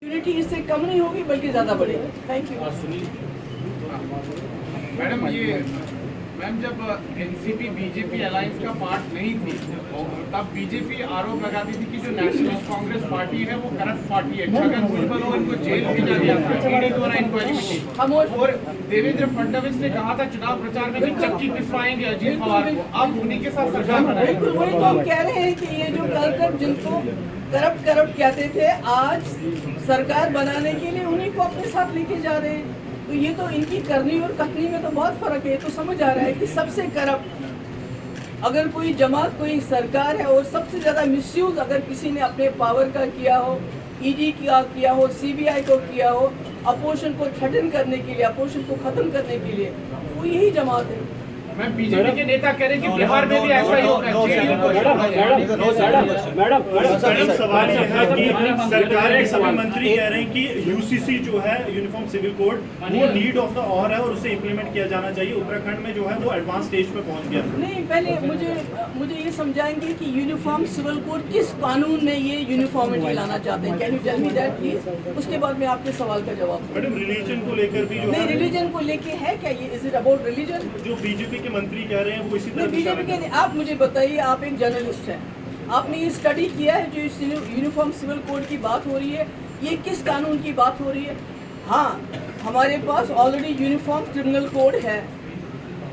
Unity इससे कम नहीं होगी बल्कि ज़्यादा बढ़ेगी। Thank you. मैडम मैम जब एनसीपी बीजेपी अलायंस का पार्ट नहीं थी तब बीजेपी आरोप लगाती थी कि जो नेशनलिस्ट कांग्रेस पार्टी है वो करप्ट पार्टी है। छगन भुजबल इनको जेल भेजा गया था ईडी द्वारा इंक्वायरी में थी और देवेंद्र फडणवीस ने कहा था चुनाव प्रचार में कि चक्की पिसवाएंगे अजीत पवार को। अब उन्हीं के साथ सरकार बनाएंगे। बिल्कुल वही तो हम कह रहे हैं कि ये जो कल जिनको करप्ट कहते थे आज सरकार बनाने के लिए उन्हीं को अपने साथ लेके जा रहे हैं। तो ये तो इनकी करनी और कथनी में तो बहुत फर्क है। तो समझ आ रहा है कि सबसे करप्ट अगर कोई जमात कोई सरकार है और सबसे ज्यादा मिसयूज अगर किसी ने अपने पावर का किया हो, ईडी का किया हो, सीबीआई को किया हो, अपोजिशन को थ्रेटन करने के लिए, अपोजिशन को खत्म करने के लिए, वो यही जमात है। मैं बीजेपी के नेता कह रहे हैं कि बिहार में भी ऐसा ही होगा। मैडम सवाल यह है कि सरकार के सभी मंत्री कह रहे हैं कि यूसीसी जो है यूनिफॉर्म सिविल कोड वो नीड ऑफ द ऑवर है और उसे इम्प्लीमेंट किया जाना चाहिए। उत्तराखंड में जो है वो एडवांस स्टेज पे पहुंच गया। नहीं, पहले मुझे ये समझाएंगे कि यूनिफॉर्म सिविल कोड किस कानून में ये यूनिफॉर्मिटी लाना चाहते हैं। Can you tell me that please. उसके बाद मैं आपके सवाल का जवाब। मैडम रिलीजन को लेकर भी जो नहीं, रिलीजन को लेके है क्या ये? Is it about religion? जो बीजेपी मंत्री कह रहे हैं वो इसी तरह बीजेपी के। आप मुझे बताइए, आप एक जर्नलिस्ट हैं, आपने ये स्टडी किया है जो इस यूनिफॉर्म सिविल कोड की बात हो रही है, ये किस कानून की बात हो रही है? हाँ, हमारे पास ऑलरेडी यूनिफॉर्म क्रिमिनल कोड है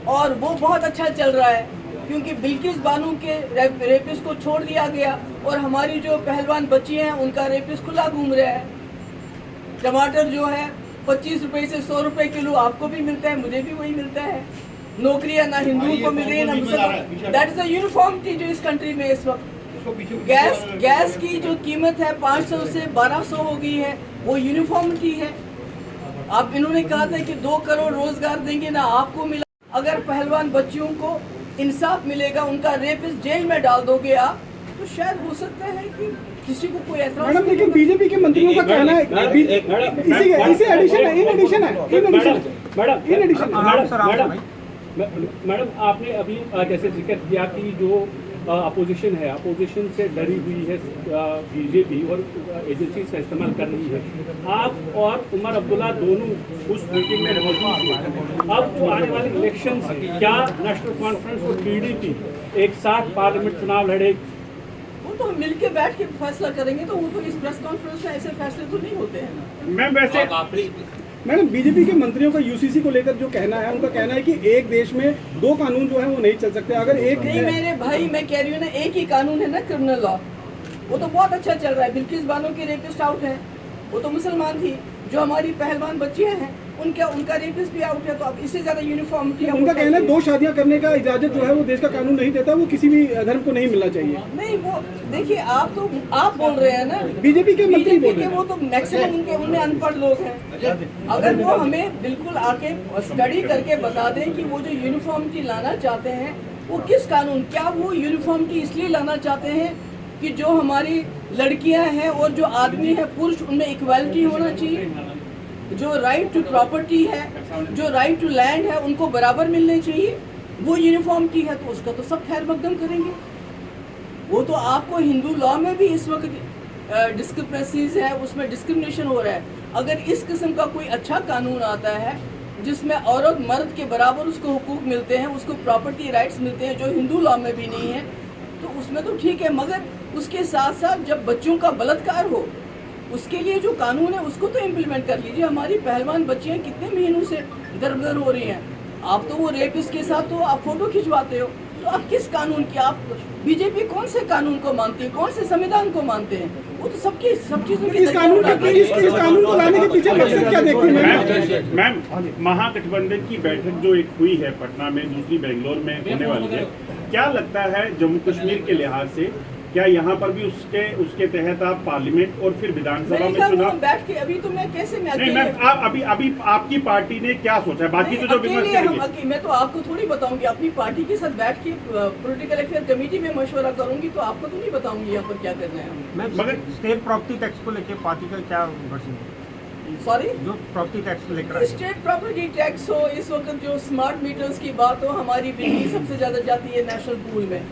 और वो बहुत अच्छा चल रहा है क्योंकि बिल्किस बानो के रेपिस्ट को छोड़ दिया गया और हमारी जो पहलवान बच्ची हैं उनका रेपिस्ट खुला घूम रहा है। टमाटर जो है 25 रुपए से 100 रुपए किलो आपको भी मिलता है, मुझे भी वही मिलता है। नौकरियां ना हिंदू को मिल रही है ना मुसलमान। दैट इज द यूनिफॉर्मिटी जो इस कंट्री में इस वक्त। गैस की जो कीमत है 500 से 1200 हो गई है, वो यूनिफॉर्मिटी है। आप इन्होंने कहा था कि 2 करोड़ रोजगार देंगे ना, आपको मिला। अगर पहलवान बच्चियों को इंसाफ मिलेगा, उनका रेपिस्ट जेल में डाल दोगे आप, तो शायद हो सकता है कि किसी को कोई ऐसा। मैडम लेकिन बीजेपी के मंत्रियों का कहना है इसी एडिशन है। मैडम आपने अभी जैसे जिक्र किया कि जो अपोजिशन है, अपोजिशन से डरी हुई है बीजेपी और एजेंसी का इस्तेमाल कर रही है। आप और उमर अब्दुल्ला दोनों उस मीटिंग में मौजूद थे। अब जो आने वाले इलेक्शन क्या नेशनल कॉन्फ्रेंस और पीडीपी एक साथ पार्लियामेंट चुनाव लड़ेगी? वो तो हम मिलके बैठ के फैसला करेंगे। तो वो तो इस प्रेस कॉन्फ्रेंस में ऐसे फैसले तो नहीं होते हैं। मैं वैसे मैडम बीजेपी के मंत्रियों का यूसीसी को लेकर जो कहना है, उनका कहना है कि एक देश में 2 कानून जो है वो नहीं चल सकते। अगर एक नहीं मेरे भाई, मैं कह रही हूँ ना, एक ही कानून है ना, क्रिमिनल लॉ। वो तो बहुत अच्छा चल रहा है। बिल्किस बानो की रेपिस्ट आउट है, वो तो मुसलमान थी। जो हमारी पहलवान बच्चियां हैं उनका रेपिस्ट भी आउट है। तो अब इससे ज्यादा यूनिफॉर्मिटी उनका कहना है 2 शादियां करने का इजाजत जो है वो देश का कानून नहीं देता, वो किसी भी धर्म को नहीं मिलना चाहिए। नहीं, वो देखिए, आप बोल रहे हैं ना, बीजेपी के मंत्री बोल रहे हैं। वो तो मैक्सिमम उनमें अनपढ़ लोग हैं। अगर वो हमें बिल्कुल आके स्टडी करके बता दें कि वो जो यूनिफॉर्मिटी लाना चाहते हैं वो किस कानून, क्या वो यूनिफॉर्मिटी इसलिए लाना चाहते हैं कि जो हमारी लड़कियां हैं और जो आदमी है पुरुष, उनमें इक्वालिटी होना चाहिए, जो राइट टू प्रॉपर्टी है, जो राइट टू लैंड है, उनको बराबर मिलने चाहिए, वो यूनिफॉर्मिटी है। तो उसका तो सब खैर मकदम करेंगे। वो तो आपको हिंदू लॉ में भी इस वक्त डिस्क्रिपेंसीज है, उसमें डिस्क्रिमिनेशन हो रहा है। अगर इस किस्म का कोई अच्छा कानून आता है जिसमें औरत मर्द के बराबर उसको हुकूक मिलते हैं, उसको प्रॉपर्टी राइट्स मिलते हैं जो हिंदू लॉ में भी नहीं है, तो उसमें तो ठीक है। मगर उसके साथ साथ जब बच्चों का बलात्कार हो, उसके लिए जो कानून है उसको तो इम्प्लीमेंट कर लीजिए। हमारी पहलवान बच्चियां कितने महीनों से दर हो रही हैं। आप तो वो रेपिस्ट के साथ तो आप फोटो खिंचवाते हो। तो आप किस कानून की, आप बीजेपी कौन से कानून को मानती है, कौन से संविधान को मानते हैं? वो तो सब चीजों की इस कानून को लाने के पीछे मकसद क्या देखती है? मैम महागठबंधन की बैठक जो एक हुई है पटना में, दूसरी बेंगलोर में होने वाली है, क्या लगता है जम्मू कश्मीर के लिहाज से क्या यहाँ पर भी उसके तहत आप पार्लियामेंट और फिर विधानसभा में चुनाव बैठ के? अभी तो मैं कैसे नहीं मैम, अभी आपकी पार्टी ने क्या सोचा है? बाकी तो जो विमर्श करेंगे, मैं तो आपको थोड़ी बताऊंगी। अपनी पार्टी के साथ बैठ के पॉलिटिकल अफेयर कमेटी में मशवरा करूंगी, तो आपको तो नहीं बताऊंगी यहाँ पर क्या करना है। मगर स्टेट प्रॉपर्टी टैक्स को लेकर पार्टी का क्या वर्जन है? सॉरी, जो प्रॉपर्टी टैक्स लेकर स्टेट प्रॉपर्टी टैक्स हो, इस वक्त जो स्मार्ट मीटर्स की बात हो, हमारी बिजली सबसे ज्यादा जाती है नेशनल पूल में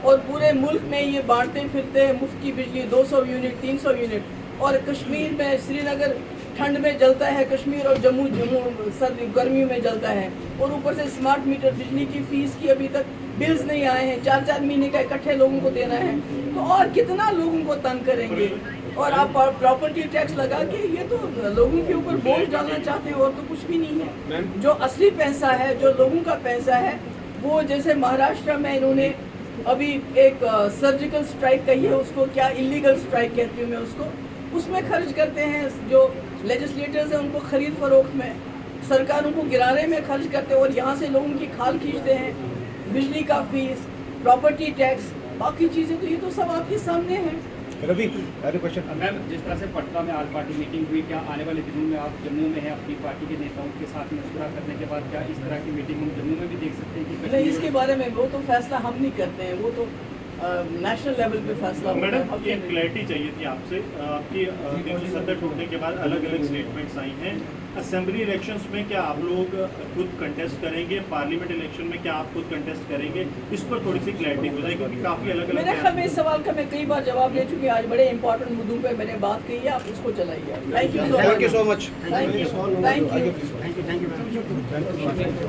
और पूरे मुल्क में ये बांटते फिरते हैं मुफ्त की बिजली, 200 यूनिट 300 यूनिट। और कश्मीर में श्रीनगर ठंड में जलता है, कश्मीर और जम्मू सर्दी गर्मियों में जलता है, और ऊपर से स्मार्ट मीटर बिजली की फीस की अभी तक बिल्स नहीं आए हैं, 4-4 महीने का इकट्ठे लोगों को देना है, तो और कितना लोगों को तंग करेंगे। और आप प्रॉपर्टी टैक्स लगा के ये तो लोगों के ऊपर बोझ डालना चाहते हैं, और तो कुछ भी नहीं है। जो असली पैसा है, जो लोगों का पैसा है, वो जैसे महाराष्ट्र में इन्होंने अभी एक सर्जिकल स्ट्राइक कही है, उसको क्या इलीगल स्ट्राइक कहती हूँ मैं उसको, उसमें खर्च करते हैं। जो लेजिस्लेटर्स हैं उनको खरीद फरोख्त में, सरकारों को गिराने में खर्च करते हैं, और यहाँ से लोगों की खाल खींचते हैं। बिजली का फीस, प्रॉपर्टी टैक्स, बाकी चीज़ें तो ये तो सब आपके सामने हैं। रवि क्वेश्चन। मैम, जिस तरह से पटना में आज पार्टी मीटिंग हुई, क्या आने वाले दिनों में आप जम्मू में हैं अपनी पार्टी के नेताओं के साथ मशवरा करने के बाद क्या इस तरह की मीटिंग हम जम्मू में भी देख सकते हैं कि नहीं, इसके बारे में वो तो फैसला हम नहीं करते हैं, वो तो नेशनल लेवल पे फैसला होता है। मैडम, एक क्लैरिटी चाहिए थी आपसे। आपकी 370 टूटने के बाद अलग अलग स्टेटमेंट्स आई हैं। असेंबली इलेक्शंस में क्या आप लोग खुद कंटेस्ट करेंगे? पार्लियामेंट इलेक्शन में क्या आप खुद कंटेस्ट करेंगे? इस पर थोड़ी सी क्लैरिटी हो जाए, क्योंकि काफ़ी अलग मेरे ख्याल में इस सवाल का मैं कई बार जवाब दे चुकी हूँ। आज बड़े इंपॉर्टेंट मुद्दों पे मैंने बात कही है, आप इसको चलाइए। Thank you so much. Thank you so much. Thank you.